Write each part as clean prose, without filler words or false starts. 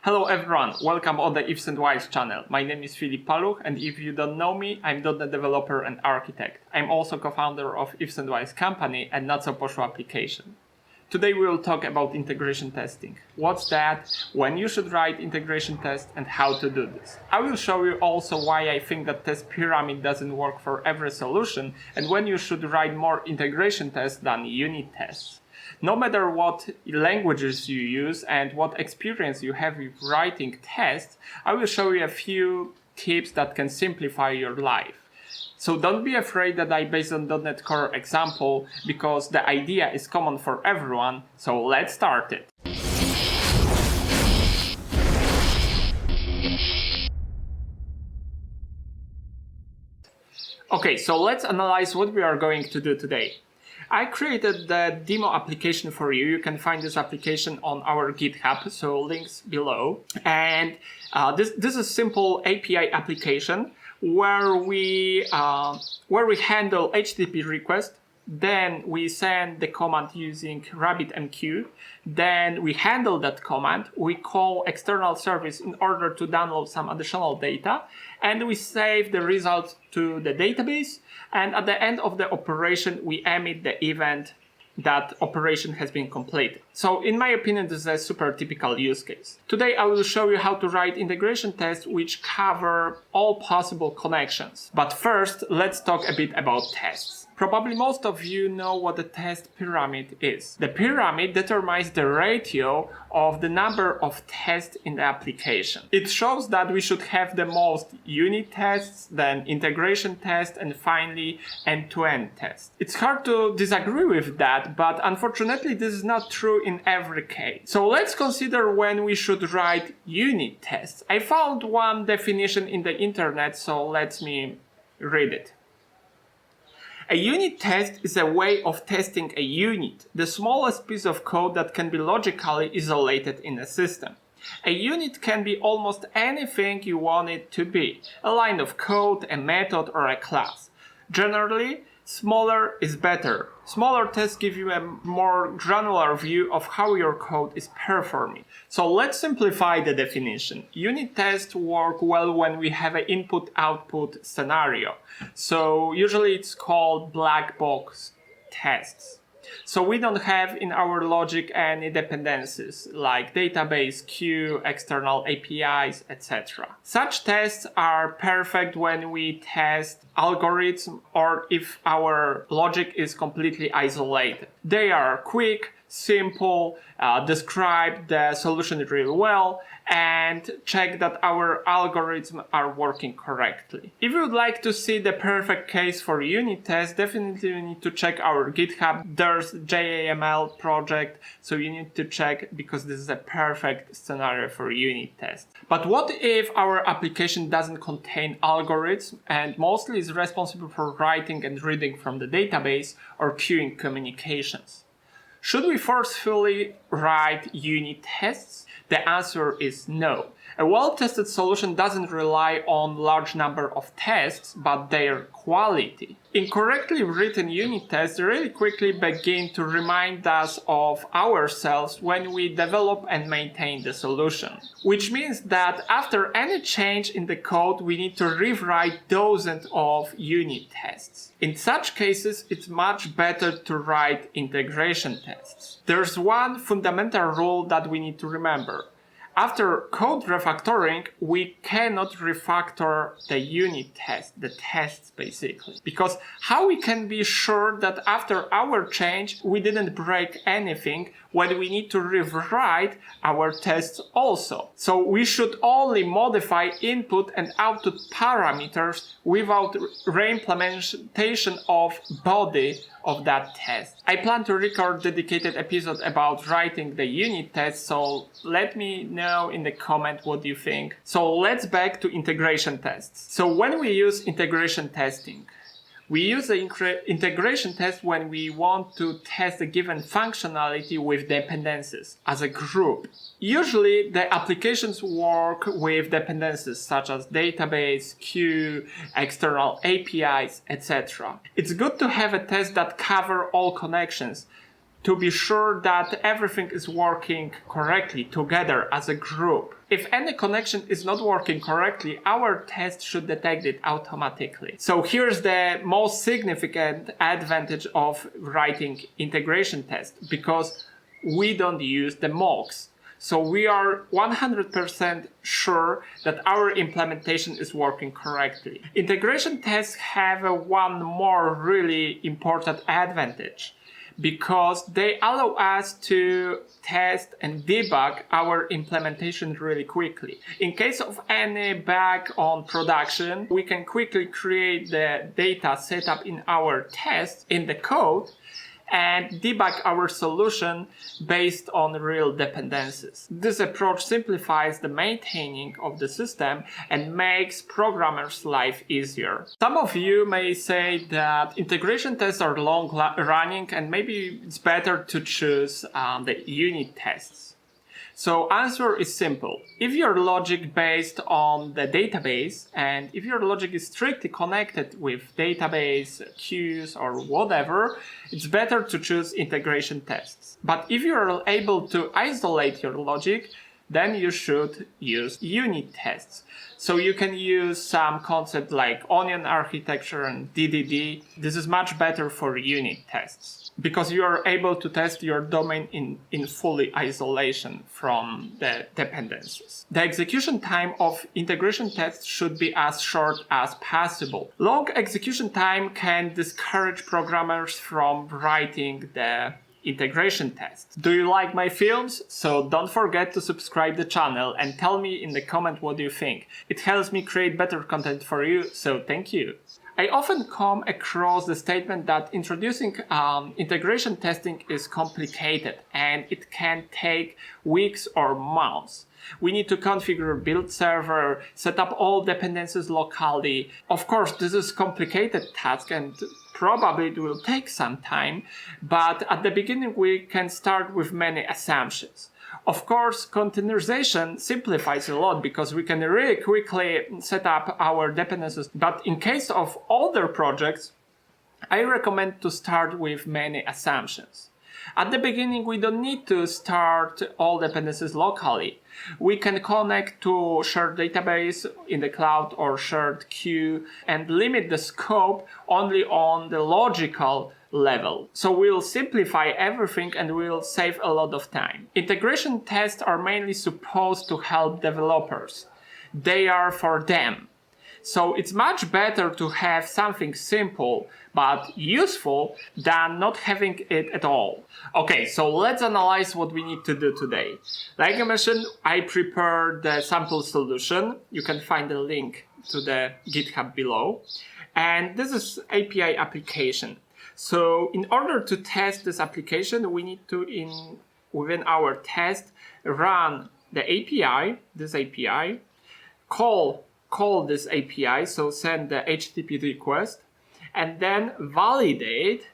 Hello everyone, welcome on the Ifs and Whiles channel. My name is Filip Paluch, and if you don't know me, I'm .NET developer and architect. I'm also co-founder of Ifs and Whiles company and Not So Posh application. Today we will talk about integration testing. What's that, when you should write integration tests, and how to do this. I will show you also why I think that test pyramid doesn't work for every solution, and when you should write more integration tests than unit tests. No matter what languages you use and what experience you have with writing tests, I will show you a few tips that can simplify your life. So don't be afraid that I based on .NET Core example, because the idea is common for everyone, so let's start it. Okay, so let's analyze what we are going to do today. I created the demo application for you. You can find this application on our GitHub, so links below. And this is a simple API application where we handle HTTP request. Then we send the command using RabbitMQ. Then we handle that command. We call external service in order to download some additional data. And we save the result to the database. And at the end of the operation, we emit the event that operation has been completed. So in my opinion, this is a super typical use case. Today I will show you how to write integration tests which cover all possible connections. But first, let's talk a bit about tests. Probably most of you know what the test pyramid is. The pyramid determines the ratio of the number of tests in the application. It shows that we should have the most unit tests, then integration tests, and finally end-to-end tests. It's hard to disagree with that, but unfortunately this is not true in every case. So let's consider when we should write unit tests. I found one definition in the internet, so let me read it. A unit test is a way of testing a unit, the smallest piece of code that can be logically isolated in a system. A unit can be almost anything you want it to be, a line of code, a method, or a class. Generally, smaller is better. Smaller tests give you a more granular view of how your code is performing. So let's simplify the definition. Unit tests work well when we have an input-output scenario. So usually it's called black box tests. So we don't have in our logic any dependencies like database, queue, external APIs, etc. Such tests are perfect when we test algorithms or if our logic is completely isolated. They are quick, simple, describe the solution really well, and check that our algorithms are working correctly. If you would like to see the perfect case for unit tests, definitely you need to check our GitHub. There's JAML project, so you need to check because this is a perfect scenario for unit tests. But what if our application doesn't contain algorithms and mostly is responsible for writing and reading from the database or queuing communications? Should we forcefully write unit tests? The answer is no. A well-tested solution doesn't rely on large number of tests, but their quality. Incorrectly written unit tests really quickly begin to remind us of ourselves when we develop and maintain the solution. Which means that after any change in the code, we need to rewrite dozens of unit tests. In such cases, it's much better to write integration tests. There's one fundamental rule that we need to remember. After code refactoring, we cannot refactor the unit test, the tests basically. Because how we can be sure that after our change we didn't break anything when we need to rewrite our tests also? So we should only modify input and output parameters without reimplementation of body of that test. I plan to record dedicated episode about writing the unit test, so let me know in the comment what you think. So let's back to integration tests. So when we use integration testing, we use the integration test when we want to test a given functionality with dependencies as a group. Usually the applications work with dependencies such as database, queue, external APIs, etc. It's good to have a test that covers all connections. to be sure that everything is working correctly together as a group. If any connection is not working correctly, our test should detect it automatically. So here's the most significant advantage of writing integration tests, because we don't use the mocks. So we are 100% sure that our implementation is working correctly. Integration tests have one more really important advantage, because they allow us to test and debug our implementation really quickly. In case of any bug on production, we can quickly create the data set up in our tests in the code and debug our solution based on real dependencies. This approach simplifies the maintaining of the system and makes programmers' life easier. Some of you may say that integration tests are long running and maybe it's better to choose the unit tests. So answer is simple. If your logic based on the database, and if your logic is strictly connected with database, queues, or whatever, it's better to choose integration tests. But if you're able to isolate your logic, then you should use unit tests. So you can use some concept like onion architecture and DDD. This is much better for unit tests, because you are able to test your domain in fully isolation from the dependencies. The execution time of integration tests should be as short as possible. Long execution time can discourage programmers from writing the integration tests. Do you like my films? So don't forget to subscribe the channel and tell me in the comment what you think. It helps me create better content for you, so thank you. I often come across the statement that introducing integration testing is complicated and it can take weeks or months. We need to configure build server, set up all dependencies locally. Of course, this is a complicated task and probably it will take some time, but at the beginning we can start with many assumptions. Of course, containerization simplifies a lot because we can really quickly set up our dependencies. But in case of older projects, I recommend to start with many assumptions. At the beginning, we don't need to start all dependencies locally. We can connect to shared database in the cloud or shared queue and limit the scope only on the logical level. So we'll simplify everything and we'll save a lot of time. Integration tests are mainly supposed to help developers. They are for them. So it's much better to have something simple but useful than not having it at all. Okay, so let's analyze what we need to do today. Like I mentioned, I prepared the sample solution. You can find the link to the GitHub below. And this is API application. So in order to test this application, we need to, within our test, run the API, this API, call this API, so send the HTTP request, and then validate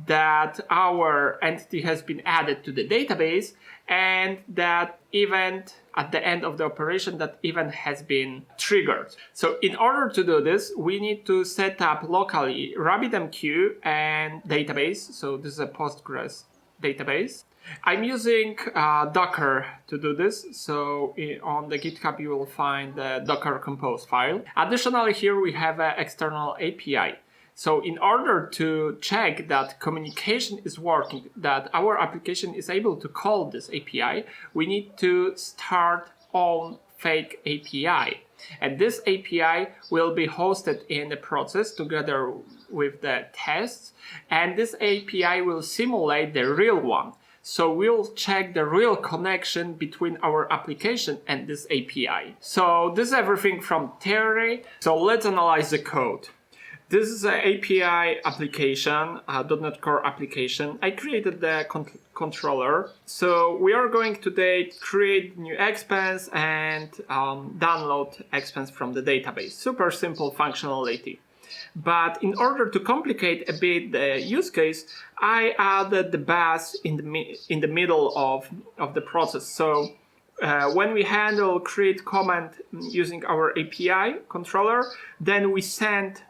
that our entity has been added to the database and that event at the end of the operation, that event has been triggered. So in order to do this, we need to set up locally RabbitMQ and database. So this is a Postgres database. I'm using Docker to do this, so on the GitHub you will find the Docker compose file. Additionally, here we have an external API. So in order to check that communication is working, that our application is able to call this API, we need to start on fake API. And this API will be hosted in the process together with the tests, and this API will simulate the real one. So we'll check the real connection between our application and this API. So this is everything from theory. So let's analyze the code. This is an API application, .NET Core application. I created the controller. So we are going today to create new expense and download expense from the database. Super simple functionality. But in order to complicate a bit the use case, I added the bus in the middle of the process. So when we handle create command using our API controller, then we send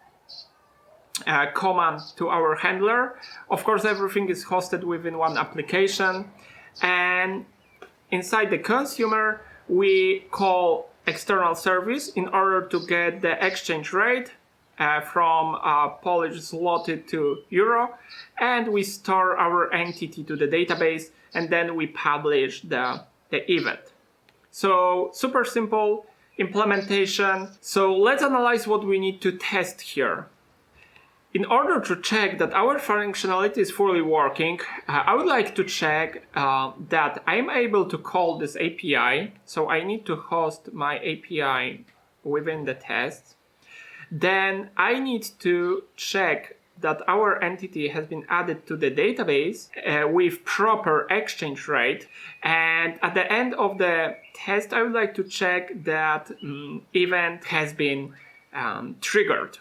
command to our handler. Of course, everything is hosted within one application, and inside the consumer we call external service in order to get the exchange rate from Polish zloty to euro, and we store our entity to the database, and then we publish the event. So super simple implementation. So let's analyze what we need to test here. In order to check that our functionality is fully working, I would like to check that I'm able to call this API. So I need to host my API within the test. Then I need to check that our entity has been added to the database with proper exchange rate. And at the end of the test, I would like to check that event has been triggered.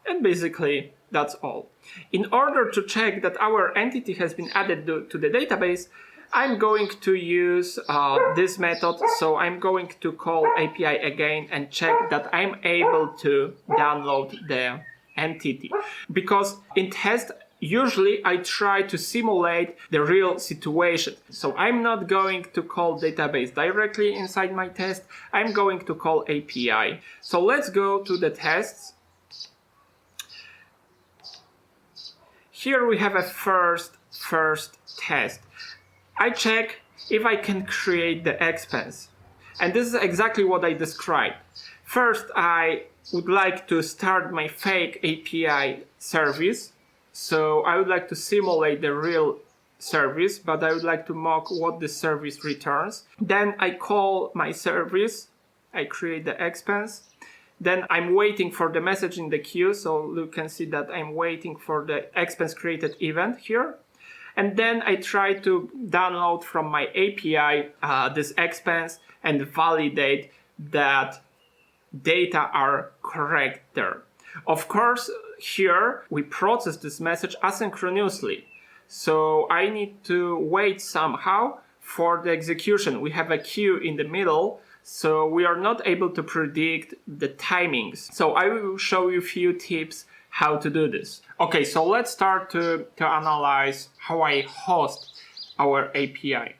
And basically, that's all. In order to check that our entity has been added to the database, I'm going to use this method. So I'm going to call API again and check that I'm able to download the entity. Because in test, usually I try to simulate the real situation. So I'm not going to call database directly inside my test. I'm going to call API. So let's go to the tests. Here we have a first test. I check if I can create the expense. And this is exactly what I described. First, I would like to start my fake API service. So I would like to simulate the real service, but I would like to mock what the service returns. Then I call my service. I create the expense. Then I'm waiting for the message in the queue. So you can see that I'm waiting for the expense created event here. And then I try to download from my API this expense and validate that data are correct there. Of course, here we process this message asynchronously. So I need to wait somehow for the execution. We have a queue in the middle, so we are not able to predict the timings. So I will show you a few tips how to do this. Okay, so let's start to analyze how I host our API.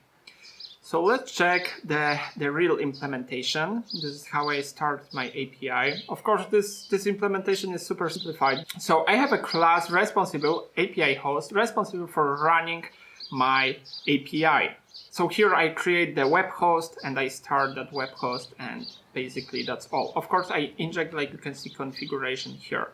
So let's check the real implementation. This is how I start my API. Of course, this implementation is super simplified. So I have a class responsible, API host, responsible for running my API. So here I create the web host and I start that web host, and basically that's all. Of course, I inject, like you can see, configuration here.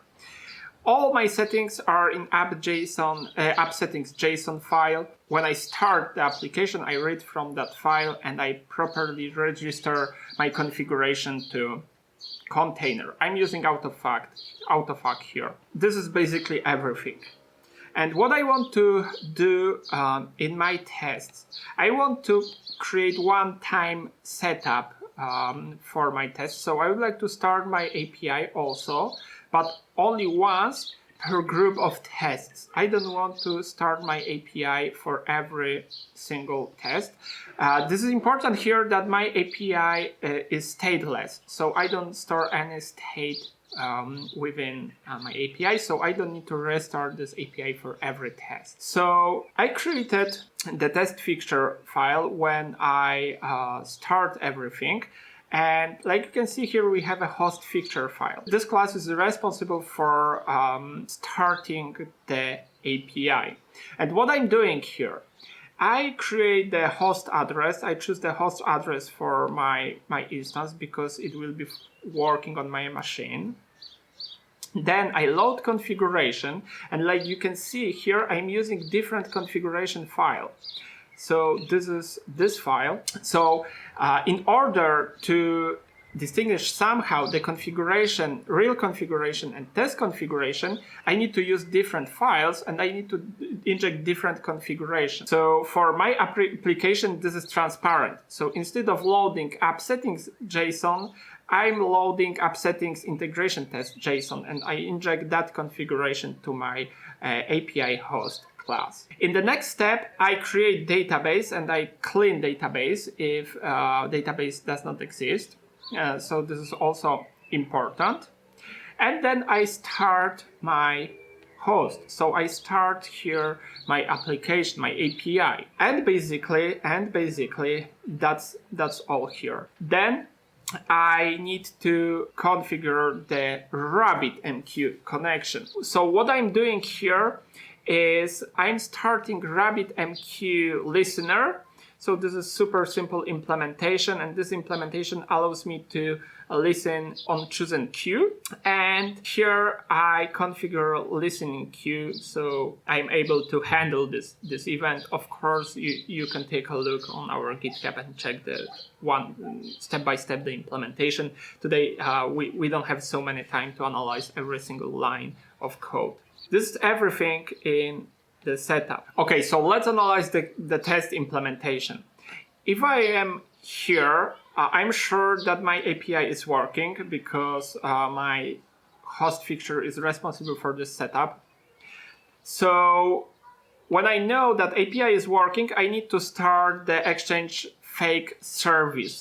All my settings are in app settings JSON file. When I start the application, I read from that file and I properly register my configuration to container. I'm using autofuck here. This is basically everything. And what I want to do in my tests, I want to create one-time setup for my tests. So I would like to start my API also, but only once per group of tests. I don't want to start my API for every single test. This is important here that my API is stateless. So I don't store any state within my API, so I don't need to restart this API for every test. So I created the test fixture file when I start everything. And like you can see here, we have a host fixture file. This class is responsible for starting the API. And what I'm doing here, I create the host address. I choose the host address for my instance because it will be working on my machine. Then I load configuration, and like you can see here, I'm using different configuration file. So this is this file. So in order to distinguish somehow the configuration, real configuration and test configuration, I need to use different files and I need to inject different configuration. So for my application, this is transparent. So instead of loading app settings JSON, I'm loading app settings integration test JSON, and I inject that configuration to my API host class. In the next step, I create database and I clean database if database does not exist. So this is also important. And then I start my host. So I start here my application, my API, and basically that's all here. Then I need to configure the RabbitMQ connection. So what I'm doing here is I'm starting RabbitMQ listener. So this is super simple implementation, and this implementation allows me to listen on chosen queue. And here I configure listening queue, so I'm able to handle this event. Of course, you can take a look on our GitHub and check the one step-by-step the implementation. Today, we don't have so many time to analyze every single line of code. This is everything in the setup. Okay, so let's analyze the test implementation. If I am here, I'm sure that my API is working because my host Fixture is responsible for this setup. So when I know that API is working, I need to start the Exchange fake service.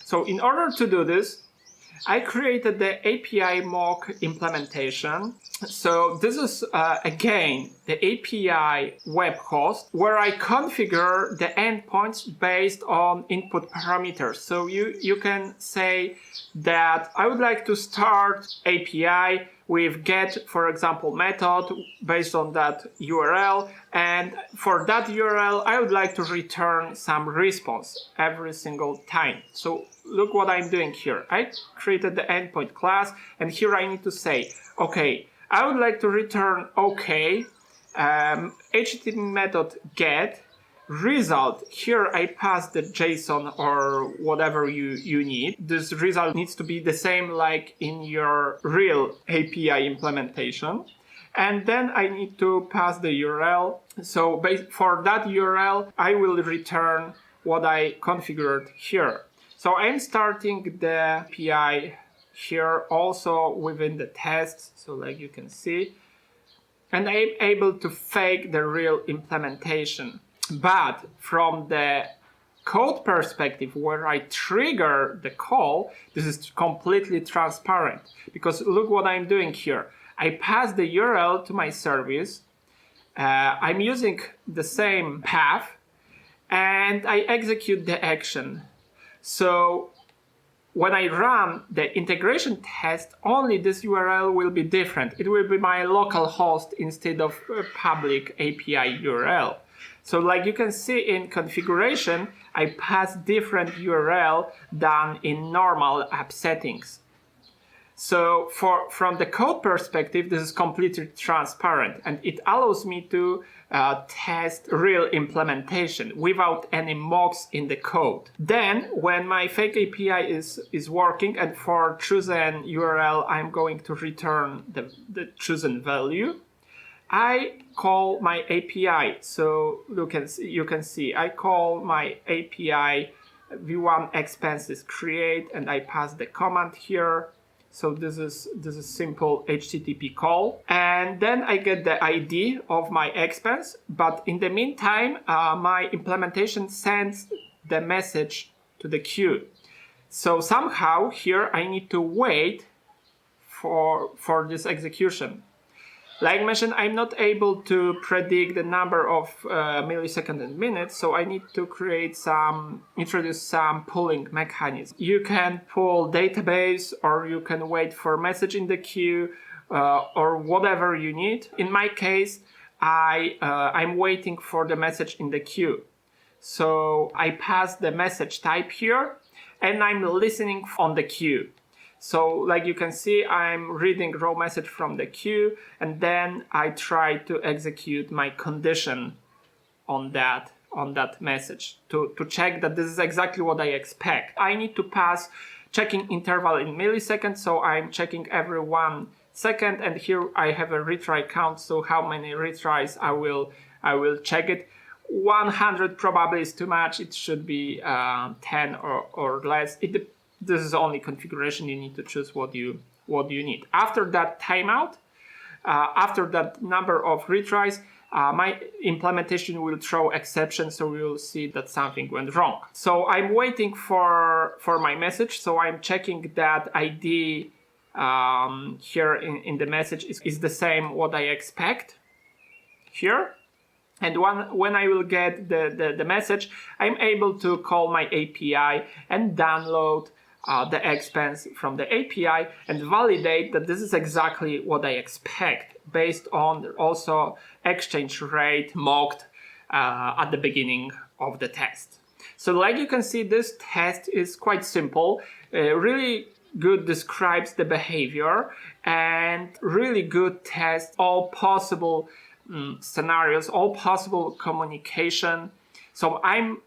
So in order to do this, I created the API mock implementation. So this is, again, the API web host where I configure the endpoints based on input parameters. So you can say that I would like to start API with get, for example, method based on that URL. And for that URL, I would like to return some response every single time. So look what I'm doing here. I created the endpoint class, and here I need to say, okay, I would like to return OK, HTTP method get, result. Here I pass the JSON or whatever you need. This result needs to be the same like in your real API implementation. And then I need to pass the URL. So for that URL, I will return what I configured here. So I'm starting the API here also within the tests, so like you can see, and I'm able to fake the real implementation. But from the code perspective, where I trigger the call, this is completely transparent, because look what I'm doing here. I pass the URL to my service, I'm using the same path, and I execute the action. So when I run the integration test, only this URL will be different. It will be my local host instead of a public API URL. So like you can see in configuration, I pass different URL than in normal app settings. So from the code perspective, this is completely transparent, and it allows me to test real implementation without any mocks in the code. Then when my fake API is working, and for chosen URL, I'm going to return the chosen value, I call my API. So you can see I call my API v1 expenses create, and I pass the command here. So this is simple HTTP call, and then I get the ID of my expense. But in the meantime, my implementation sends the message to the queue. So somehow here I need to wait for this execution. Like mentioned, I'm not able to predict the number of milliseconds and minutes, so I need to introduce some pooling mechanism. You can pull database, or you can wait for message in the queue, or whatever you need. In my case, I'm waiting for the message in the queue. So I pass the message type here, and I'm listening on the queue. So like you can see, I'm reading raw message from the queue, and then I try to execute my condition on that message to check that this is exactly what I expect. I need to pass checking interval in milliseconds, so I'm checking every 1 second, and here I have a retry count, so how many retries I will check it. 100 probably is too much. It should be 10 or less. This is only configuration. You need to choose what you need. After that timeout, after that number of retries, my implementation will throw exception, so we will see that something went wrong. So I'm waiting for my message. So I'm checking that ID here in the message is the same what I expect here. And when I will get the message, I'm able to call my API and download the expense from the API and validate that this is exactly what I expect based on also exchange rate mocked at the beginning of the test. So like you can see, this test is quite simple, really good describes the behavior, and really good test all possible scenarios, all possible communication. So I'm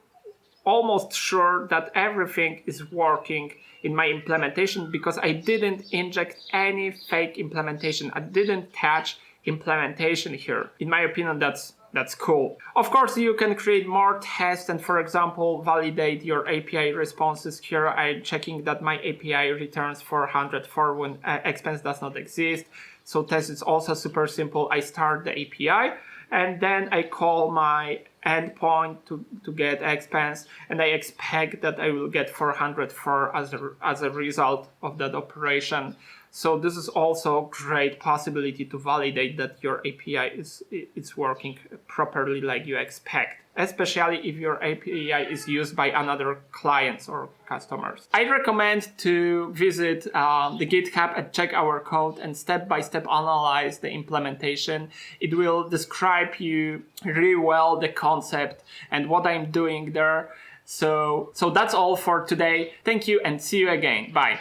almost sure that everything is working in my implementation because I didn't inject any fake implementation. I didn't touch implementation here. In my opinion, that's cool. Of course, you can create more tests and, for example, validate your API responses. Here I'm checking that my API returns 404 when expense does not exist. So test is also super simple. I start the API and then I call my endpoint to get expense, and I expect that I will get 404 as a result of that operation. So this is also a great possibility to validate that your API is working properly like you expect, especially if your API is used by another clients or customers. I recommend to visit the GitHub and check our code and step-by-step analyze the implementation. It will describe you really well the concept and what I'm doing there. So that's all for today. Thank you and see you again. Bye.